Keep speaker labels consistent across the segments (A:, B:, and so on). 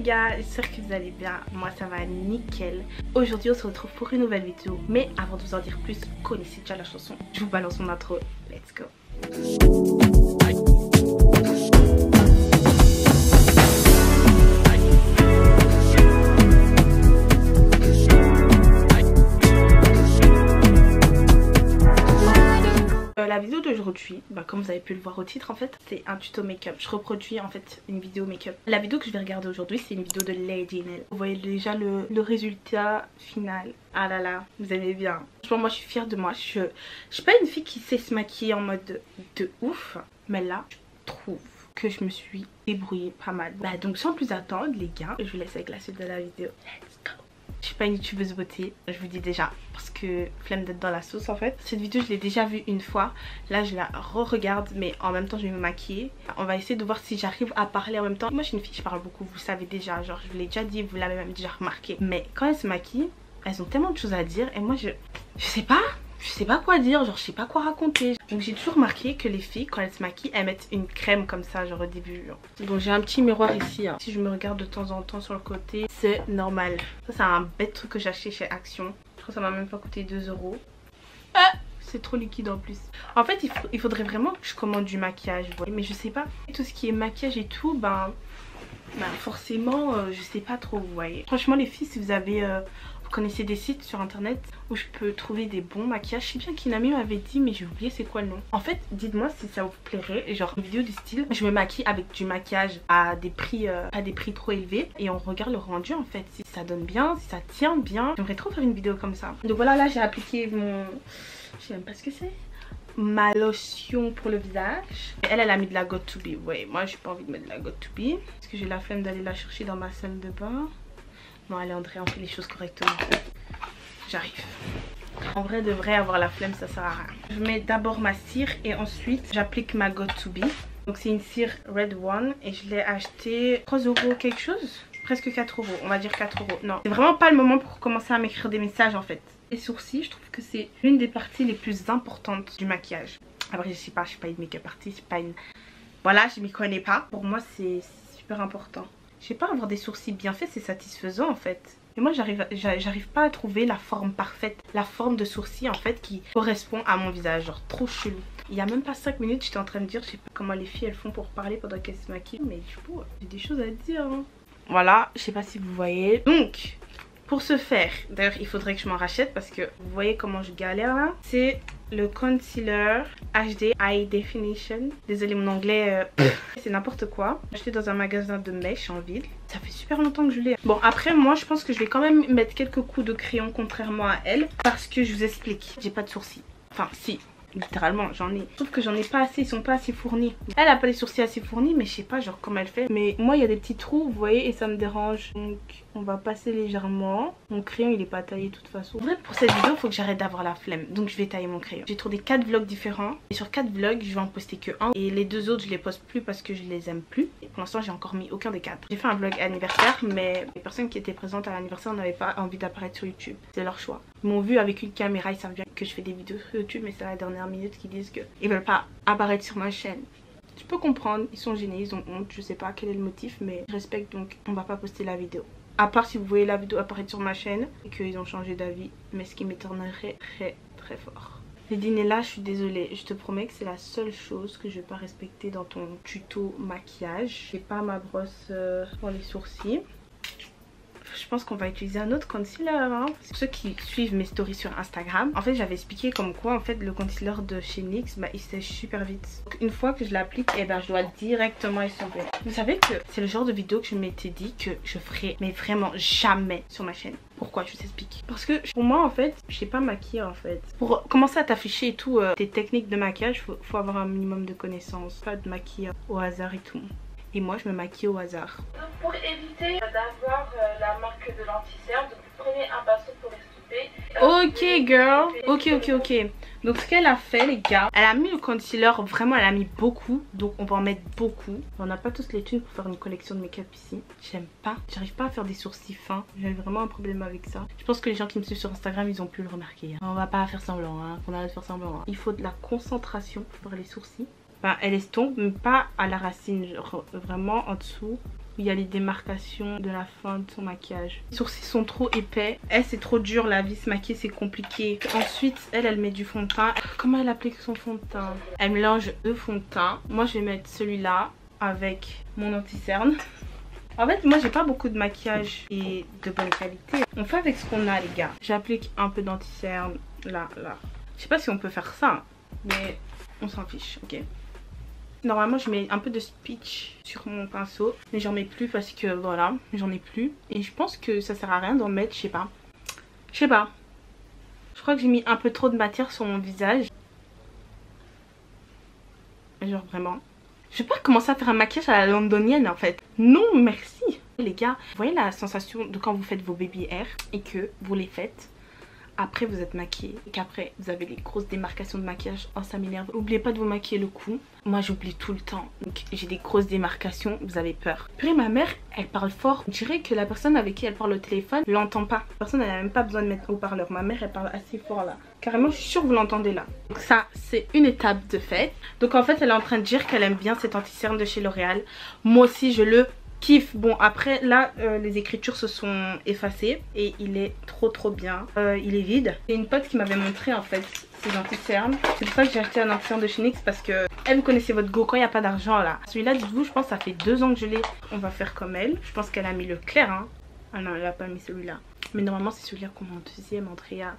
A: gars, j'espère que vous allez bien. Moi ça va nickel. Aujourd'hui on se retrouve pour une nouvelle vidéo. Mais avant de vous en dire plus, connaissez déjà la chanson. Je vous balance mon intro. Let's go. La vidéo d'aujourd'hui, comme vous avez pu le voir au titre en fait, c'est un tuto make-up. Je reproduis en fait une vidéo make-up. La vidéo que je vais regarder aujourd'hui, c'est une vidéo de Lady Nell. Vous voyez déjà le résultat final. Ah là là, vous aimez bien. Franchement, moi je suis fière de moi. Je suis pas une fille qui sait se maquiller en mode de ouf, mais là, je trouve que je me suis débrouillée pas mal. Donc sans plus attendre les gars, je vous laisse avec la suite de la vidéo. Let's go. Je suis pas une youtubeuse beauté, je vous dis déjà, parce que flemme d'être dans la sauce en fait. Cette vidéo je l'ai déjà vue une fois, là je la re-regarde mais en même temps je vais me maquiller. On va essayer de voir si j'arrive à parler en même temps. Moi je suis une fille, je parle beaucoup, vous le savez déjà, genre je vous l'ai déjà dit, vous l'avez même déjà remarqué. Mais quand elles se maquillent, elles ont tellement de choses à dire et moi je sais pas quoi dire, genre je sais pas quoi raconter. Donc j'ai toujours remarqué que les filles quand elles se maquillent, elles mettent une crème comme ça genre au début. Donc j'ai un petit miroir ici, Si je me regarde de temps en temps sur le côté, c'est normal. Ça c'est un bête truc que j'ai acheté chez Action. Je crois que ça m'a même pas coûté 2 €. C'est trop liquide en plus. En fait il faudrait vraiment que je commande du maquillage, vous voyez. Mais je sais pas, tout ce qui est maquillage et tout, forcément je sais pas trop, vous voyez. Franchement les filles, si vous avez vous connaissez des sites sur internet où je peux trouver des bons maquillages. Je sais bien qu'une amie m'avait dit mais j'ai oublié c'est quoi le nom. En fait dites-moi si ça vous plairait, genre une vidéo du style je me maquille avec du maquillage à des prix pas des prix trop élevés et on regarde le rendu en fait, si ça donne bien, si ça tient bien. J'aimerais trop faire une vidéo comme ça. Donc voilà, là j'ai appliqué mon, je sais même pas ce que c'est, ma lotion pour le visage. Et elle a mis de la Got To Be. Ouais, moi j'ai pas envie de mettre de la Got To Be parce que j'ai la flemme d'aller la chercher dans ma salle de bain. Non allez André, on fait les choses correctement. J'arrive. En vrai de vrai, avoir la flemme ça sert à rien. Je mets d'abord ma cire et ensuite j'applique ma Got To Be. Donc c'est une cire Red One et je l'ai acheté 3 € quelque chose. Presque 4 €, on va dire 4 €. Non, c'est vraiment pas le moment pour commencer à m'écrire des messages en fait. Les sourcils, je trouve que c'est l'une des parties les plus importantes du maquillage. Après je suis pas une make-up artiste, je suis pas une... Voilà, je m'y connais pas. Pour moi c'est super important. Je sais pas, avoir des sourcils bien faits c'est satisfaisant en fait. Et moi j'arrive pas à trouver la forme parfaite, la forme de sourcil en fait qui correspond à mon visage, genre trop chelou. Il y a même pas 5 minutes j'étais en train de dire, je sais pas comment les filles elles font pour parler pendant qu'elles se maquillent, mais du coup j'ai des choses à dire. Voilà, je sais pas si vous voyez. Donc pour ce faire, d'ailleurs il faudrait que je m'en rachète parce que vous voyez comment je galère là. C'est le concealer HD High Definition. Désolée mon anglais, c'est n'importe quoi. J'ai acheté dans un magasin de mèches en ville. Ça fait super longtemps que je l'ai. Bon après moi je pense que je vais quand même mettre quelques coups de crayon contrairement à elle. Parce que je vous explique, j'ai pas de sourcils. Enfin si, littéralement j'en ai. Je trouve que j'en ai pas assez, ils sont pas assez fournis. Elle a pas les sourcils assez fournis mais je sais pas genre comment elle fait. Mais moi il y a des petits trous vous voyez et ça me dérange. Donc on va passer légèrement. Mon crayon il est pas taillé de toute façon. En vrai pour cette vidéo il faut que j'arrête d'avoir la flemme. Donc je vais tailler mon crayon. J'ai tourné 4 vlogs différents. Et sur 4 vlogs je vais en poster que 1. Et les 2 autres je les poste plus parce que je les aime plus. Et pour l'instant j'ai encore mis aucun des 4. J'ai fait un vlog anniversaire mais les personnes qui étaient présentes à l'anniversaire n'avaient pas envie d'apparaître sur YouTube. C'est leur choix. Ils m'ont vu avec une caméra, ils savent bien que je fais des vidéos sur YouTube mais c'est à la dernière minute qu'ils disent qu'ils veulent pas apparaître sur ma chaîne. Je peux comprendre, ils sont gênés, ils ont honte, je sais pas quel est le motif mais je respecte donc on va pas poster la vidéo. À part si vous voyez la vidéo apparaître sur ma chaîne et qu'ils ont changé d'avis, mais ce qui m'étonnerait très fort. Les dîners là, je suis désolée, je te promets que c'est la seule chose que je vais pas respecter dans ton tuto maquillage. J'ai pas ma brosse pour les sourcils. Je pense qu'on va utiliser un autre concealer Pour ceux qui suivent mes stories sur Instagram, en fait j'avais expliqué comme quoi en fait le concealer de chez NYX il sèche super vite. Donc, une fois que je l'applique je dois directement estomper. Vous savez que c'est le genre de vidéo que je m'étais dit que je ferais mais vraiment jamais sur ma chaîne. Pourquoi? Je vous explique. Parce que pour moi en fait je sais pas maquiller en fait. Pour commencer à t'afficher et tout tes techniques de maquillage faut avoir un minimum de connaissances. Pas de maquiller au hasard et tout. Et moi je me maquille au hasard. Donc pour éviter d'avoir la marque de l'anti-cerne, vous prenez un pinceau pour estomper. Ok girl. Ok. Donc ce qu'elle a fait les gars, elle a mis le concealer, vraiment elle a mis beaucoup. Donc on va en mettre beaucoup. On n'a pas tous les thunes pour faire une collection de make-up ici. J'aime pas, j'arrive pas à faire des sourcils fins. J'ai vraiment un problème avec ça. Je pense que les gens qui me suivent sur Instagram ils ont pu le remarquer. On va pas faire semblant, on arrête de faire semblant. Il faut de la concentration pour faire les sourcils. Elle estompe mais pas à la racine, genre vraiment en dessous où il y a les démarcations de la fin de son maquillage. Les sourcils sont trop épais. Elle, c'est trop dur, la vie se maquiller c'est compliqué. Ensuite, elle met du fond de teint. Comment elle applique son fond de teint? Elle mélange 2 fonds de teint. Moi je vais mettre celui-là avec mon anti-cerne. En fait moi j'ai pas beaucoup de maquillage et de bonne qualité. On fait avec ce qu'on a les gars. J'applique un peu d'anti-cerne là. Je sais pas si on peut faire ça, mais on s'en fiche, ok. Normalement je mets un peu de speech sur mon pinceau, mais j'en mets plus parce que voilà, j'en ai plus. Et je pense que ça sert à rien d'en mettre, je sais pas. Je crois que j'ai mis un peu trop de matière sur mon visage. Genre vraiment. Je vais pas commencer à faire un maquillage à la londonienne en fait. Non merci. Les gars, vous voyez la sensation de quand vous faites vos baby hair et que vous les faites. Après vous êtes maquillée et qu'après vous avez les grosses démarcations de maquillage. Oh ça m'énerve. N'oubliez pas de vous maquiller le cou. Moi j'oublie tout le temps. Donc j'ai des grosses démarcations, vous avez peur. Puis ma mère elle parle fort. Je dirais que la personne avec qui elle parle au téléphone l'entend pas. La personne elle a même pas besoin de mettre haut-parleur. Ma mère elle parle assez fort là. Carrément je suis sûre que vous l'entendez là. Donc ça c'est une étape de fait. Donc en fait elle est en train de dire qu'elle aime bien cet anti-cerne de chez L'Oréal. Moi aussi je le kiffe. Bon après là les écritures se sont effacées et il est trop bien. Il est vide. C'est une pote qui m'avait montré en fait ces anti-cernes. C'est pour ça que j'ai acheté un anti-cerne de chez NYX parce que elle, vous connaissez votre go quand il n'y a pas d'argent là. Celui-là dites-vous je pense que ça fait 2 ans que je l'ai. On va faire comme elle. Je pense qu'elle a mis le clair hein. Ah non elle a pas mis celui-là. Mais normalement c'est celui-là qu'on met en deuxième, Andrea.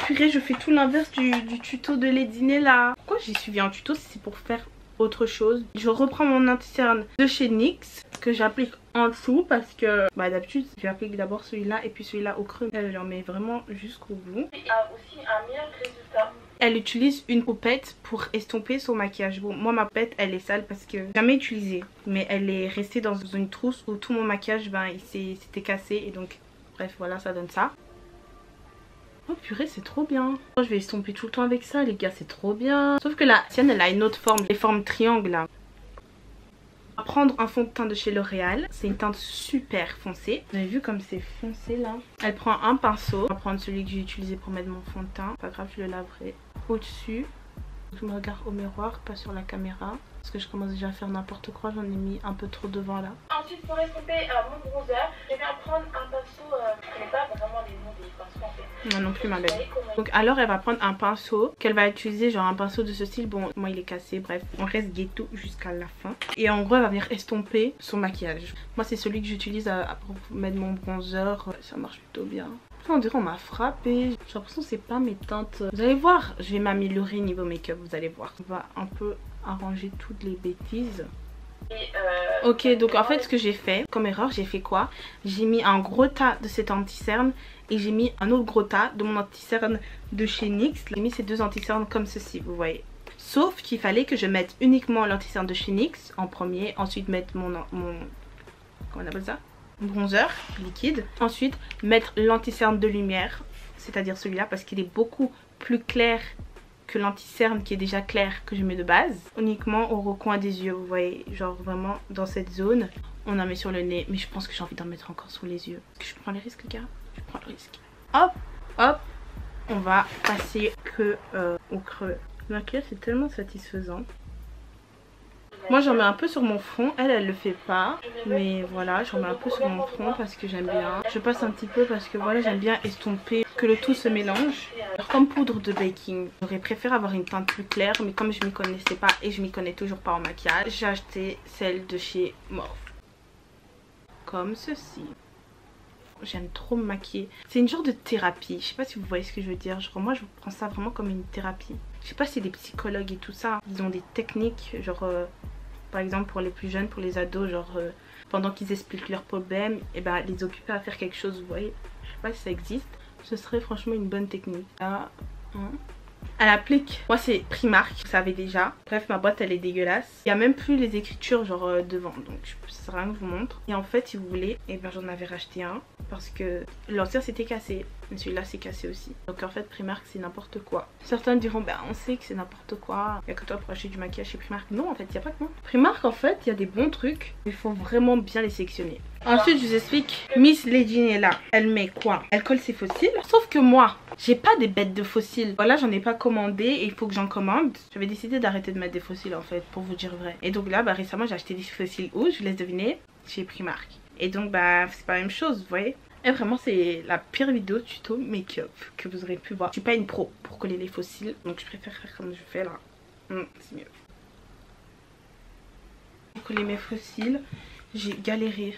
A: Purée je fais tout l'inverse du tuto de les dîners là. Pourquoi j'ai suivi un tuto si c'est pour faire autre chose? Je reprends mon anti-cerne de chez NYX que j'applique en dessous parce que d'habitude j'applique d'abord celui-là et puis celui-là au creux. Elle en met vraiment jusqu'au bout. Il a aussi un meilleur résultat. Elle utilise une poupette pour estomper son maquillage. Bon moi ma poupette elle est sale parce que jamais utilisée, mais elle est restée dans une trousse où tout mon maquillage il s'était cassé et donc bref voilà ça donne ça. Oh purée c'est trop bien. Je vais estomper tout le temps avec ça les gars, c'est trop bien. Sauf que la sienne elle a une autre forme, les formes triangles là. On va prendre un fond de teint de chez L'Oréal. C'est une teinte super foncée. Vous avez vu comme c'est foncé là. Elle prend un pinceau. On va prendre celui que j'ai utilisé pour mettre mon fond de teint. Pas grave je le laverai au-dessus. Je me regarde au miroir, pas sur la caméra. Parce que je commence déjà à faire n'importe quoi, j'en ai mis un peu trop devant là. Ensuite pour estomper mon bronzer, je vais prendre un pinceau, je connais pas vraiment les noms des pinceaux en fait. Non non plus ma belle. Donc alors elle va prendre un pinceau qu'elle va utiliser, genre un pinceau de ce style, bon moi il est cassé, bref on reste ghetto jusqu'à la fin. Et en gros elle va venir estomper son maquillage. Moi c'est celui que j'utilise pour mettre mon bronzer, ça marche plutôt bien. On dirait on m'a frappé. J'ai l'impression que c'est pas mes teintes. Vous allez voir, je vais m'améliorer niveau make-up, vous allez voir. On va un peu arranger toutes les bêtises. Ok donc en fait ce que j'ai fait comme erreur, j'ai fait quoi? J'ai mis un gros tas de cet anti-cerne et j'ai mis un autre gros tas de mon anti-cerne de chez NYX. J'ai mis ces 2 anti-cernes comme ceci, vous voyez. Sauf qu'il fallait que je mette uniquement l'anti-cerne de chez NYX en premier, ensuite mettre mon comment on appelle ça, bronzer liquide, ensuite mettre l'anti-cerne de lumière, c'est-à-dire celui-là parce qu'il est beaucoup plus clair que l'anti-cerne qui est déjà clair que je mets de base. Uniquement au recoin des yeux, vous voyez, genre vraiment dans cette zone. On en met sur le nez, mais je pense que j'ai envie d'en mettre encore sur les yeux. Est-ce que je prends les risques les gars? Je prends le risque. Hop, hop, on va passer que au creux. Le maquillage c'est tellement satisfaisant. Moi j'en mets un peu sur mon front, elle le fait pas, mais voilà j'en mets un peu sur mon front parce que j'aime bien. Je passe un petit peu parce que voilà j'aime bien estomper, que le tout se mélange. Alors, comme poudre de baking, j'aurais préféré avoir une teinte plus claire, mais comme je m'y connaissais pas et je m'y connais toujours pas en maquillage, j'ai acheté celle de chez Morphe. Comme ceci. J'aime trop me maquiller. C'est une genre de thérapie. Je sais pas si vous voyez ce que je veux dire. Genre moi je prends ça vraiment comme une thérapie. Je sais pas si les psychologues et tout ça, ils ont des techniques genre par exemple pour les plus jeunes, pour les ados, genre pendant qu'ils expliquent leurs problèmes, et ben les occuper à faire quelque chose, vous voyez. Je sais pas si ça existe. Ce serait franchement une bonne technique. Là, elle applique. Moi c'est Primark, vous savez déjà. Bref ma boîte elle est dégueulasse. Il n'y a même plus les écritures genre devant. Donc ça sert à rien que je vous montre. Et en fait si vous voulez, et ben j'en avais racheté un. Parce que l'ancien s'était cassé. Mais celui-là s'est cassé aussi. Donc en fait Primark c'est n'importe quoi. Certains diront bah on sait que c'est n'importe quoi. Il n'y a que toi pour acheter du maquillage chez Primark. Non en fait il n'y a pas que moi. Primark en fait il y a des bons trucs. Il faut vraiment bien les sélectionner. Ensuite je vous explique. Miss Legionella, elle met quoi? Elle colle ses fossiles. Sauf que moi j'ai pas des bêtes de fossiles. Voilà j'en ai pas commandé et il faut que j'en commande. J'avais décidé d'arrêter de mettre des fossiles en fait pour vous dire vrai. Et donc là bah récemment j'ai acheté des fossiles où je vous laisse deviner. chez Primark. Et donc bah c'est pas la même chose, vous voyez. Et vraiment c'est la pire vidéo tuto make-up que vous aurez pu voir. Je suis pas une pro pour coller les faux cils, donc je préfère faire comme je fais là. C'est mieux. Pour coller mes faux cils, j'ai galéré.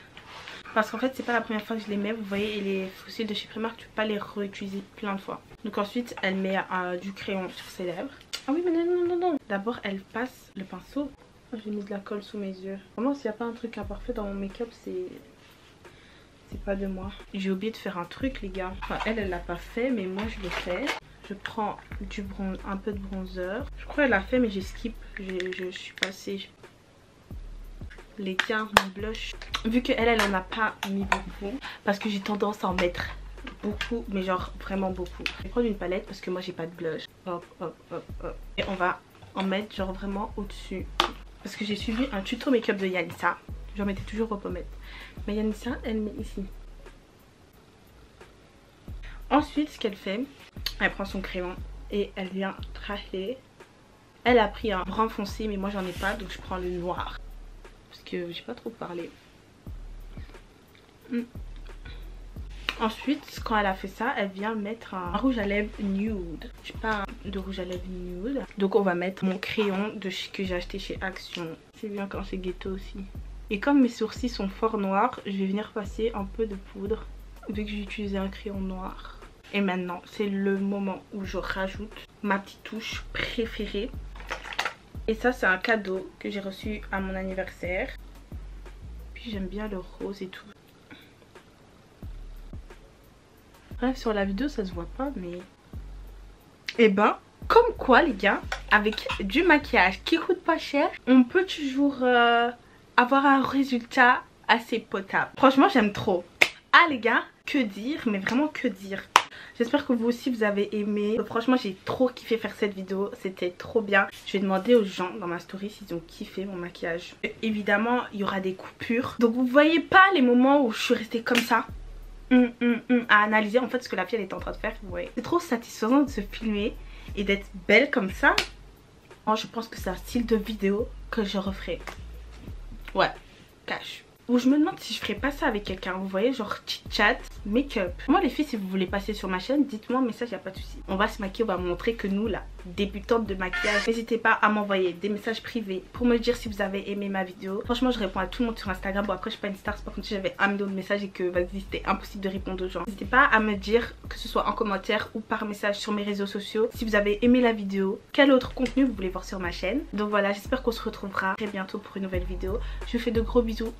A: Parce qu'en fait c'est pas la première fois que je les mets, vous voyez, et les faux cils de chez Primark tu peux pas les réutiliser plein de fois. Donc ensuite elle met du crayon sur ses lèvres. Ah oui mais non. D'abord elle passe le pinceau. J'ai mis de la colle sous mes yeux. Vraiment s'il n'y a pas un truc imparfait dans mon make-up c'est pas de moi. J'ai oublié de faire un truc les gars. Enfin elle l'a pas fait mais moi je l'ai fait. Je prends un peu de bronzer. Je crois qu'elle l'a fait mais j'ai skip. Je suis passée. Les gars, mon blush. Vu qu'elle en a pas mis beaucoup. Parce que j'ai tendance à en mettre beaucoup. Mais genre vraiment beaucoup. Je vais prendre une palette parce que moi j'ai pas de blush. Hop. Et on va en mettre genre vraiment au-dessus. Parce que j'ai suivi un tuto make-up de Yanissa. J'en mettais toujours aux pommettes. Mais Yanissa, elle met ici. Ensuite, ce qu'elle fait, elle prend son crayon et elle vient tracer. Elle a pris un brun foncé, mais moi j'en ai pas, donc je prends le noir. Parce que j'ai pas trop parlé. Ensuite, quand elle a fait ça, elle vient mettre un rouge à lèvres nude. J'ai pas de rouge à lèvres nude. Donc on va mettre mon crayon que j'ai acheté chez Action. C'est bien quand c'est ghetto aussi. Et comme mes sourcils sont fort noirs, je vais venir passer un peu de poudre. Vu que j'ai utilisé un crayon noir. Et maintenant, c'est le moment où je rajoute ma petite touche préférée. Et ça, c'est un cadeau que j'ai reçu à mon anniversaire. Puis j'aime bien le rose et tout. Bref, sur la vidéo, ça se voit pas, mais... Et ben, comme quoi, les gars, avec du maquillage qui coûte pas cher, on peut toujours avoir un résultat assez potable. Franchement, j'aime trop. Ah, les gars, que dire, mais vraiment que dire. J'espère que vous aussi vous avez aimé. Franchement j'ai trop kiffé faire cette vidéo. C'était trop bien. Je vais demander aux gens dans ma story s'ils ont kiffé mon maquillage. Évidemment il y aura des coupures. Donc vous voyez pas les moments où je suis restée comme ça à analyser en fait ce que la fille elle est en train de faire. Vous voyez. C'est trop satisfaisant de se filmer et d'être belle comme ça. Moi je pense que c'est un style de vidéo que je referai. Ouais, cash. Ou je me demande si je ferais pas ça avec quelqu'un, vous voyez, genre chit chat, make-up. Moi les filles, si vous voulez passer sur ma chaîne, dites-moi un message, y a pas de souci. On va se maquiller, on va montrer que nous là, débutantes de maquillage, n'hésitez pas à m'envoyer des messages privés pour me dire si vous avez aimé ma vidéo. Franchement je réponds à tout le monde sur Instagram. Bon après je suis pas une star, c'est pas comme si j'avais 1 million de messages et que vas-y c'était impossible de répondre aux gens. N'hésitez pas à me dire, que ce soit en commentaire ou par message sur mes réseaux sociaux, si vous avez aimé la vidéo, quel autre contenu vous voulez voir sur ma chaîne. Donc voilà, j'espère qu'on se retrouvera très bientôt pour une nouvelle vidéo. Je vous fais de gros bisous.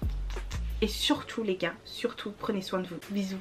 A: Et surtout les gars, surtout prenez soin de vous. Bisous.